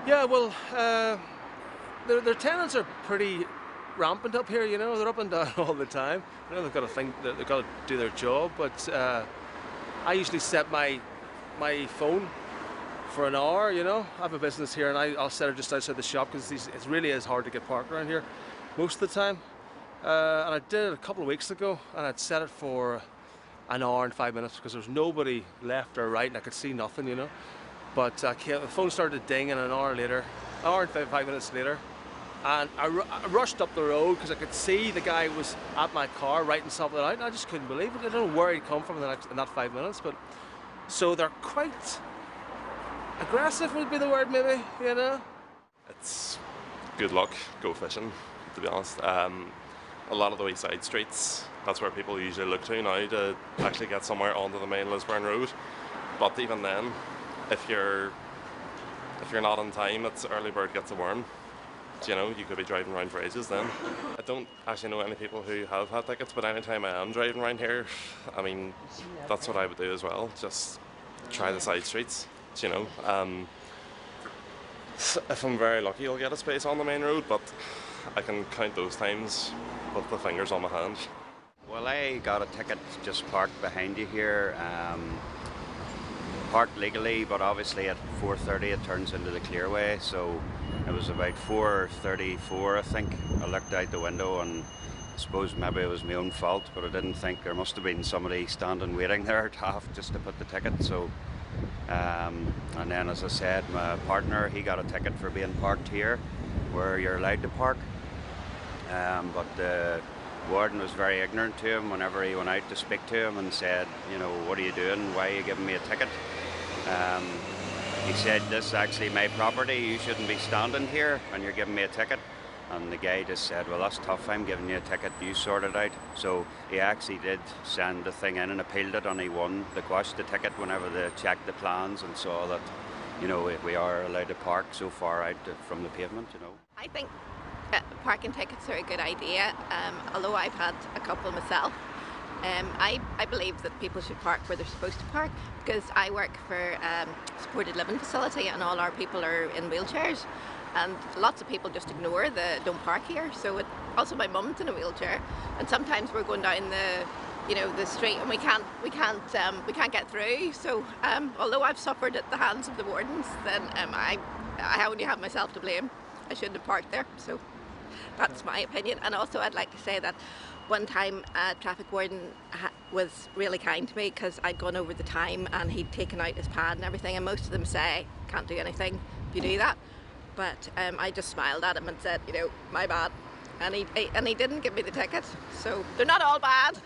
Yeah, well, their tenants are pretty rampant up here. You know, they're up and down all the time. I know they've got to think that they've got to do their job, but I usually set my phone for an hour. You know, I have a business here, and I'll set it just outside the shop because it really is hard to get parked around here most of the time. And I did it a couple of weeks ago, and I'd set it for an hour and 5 minutes because there was nobody left or right, and I could see nothing. You know. But the phone started dinging an hour later, an hour and 5 minutes later, and I rushed up the road because I could see the guy was at my car writing something out, and I just couldn't believe it. I don't know where he'd come from in that 5 minutes, but so they're quite aggressive would be the word, maybe, you know? It's good luck, go fishing, to be honest. A lot of the wee side streets, that's where people usually look to now to actually get somewhere onto the main Lisburn road, but even then, if you're not on time, it's early bird gets the worm. You know, you could be driving around for ages then. I don't actually know any people who have had tickets, but anytime I am driving around here, I mean, that's what I would do as well. Just try the side streets, you know. If I'm very lucky, I'll get a space on the main road, but I can count those times with the fingers on my hand. Well, I got a ticket just parked behind you here. Parked legally, but obviously at 4:30 it turns into the clearway, so it was about 4:34 I think. I looked out the window and I suppose maybe it was my own fault, but I didn't think there must have been somebody standing waiting there at half just to put the ticket. So and then, as I said, my partner, he got a ticket for being parked here where you're allowed to park, but the warden was very ignorant to him whenever he went out to speak to him and said, you know, what are you doing, why are you giving me a ticket? He said, this is actually my property, you shouldn't be standing here and you're giving me a ticket. And the guy just said, well, that's tough, I'm giving you a ticket, you sort it out. So he actually did send the thing in and appealed it, and he won. They quashed the ticket whenever they checked the plans and saw that, you know, we are allowed to park so far out from the pavement, you know. I think parking tickets are a good idea, although I've had a couple myself. I believe that people should park where they're supposed to park, because I work for a supported living facility and all our people are in wheelchairs, and lots of people just ignore the don't park here. So also my mum's in a wheelchair, and sometimes we're going down the street and we can't get through. So although I've suffered at the hands of the wardens, then I only have myself to blame. I shouldn't have parked there. So that's my opinion. And also I'd like to say that one time a traffic warden was really kind to me because I'd gone over the time and he'd taken out his pad and everything, and most of them say can't do anything if you do that, but I just smiled at him and said, you know, my bad, and he didn't give me the ticket. So they're not all bad.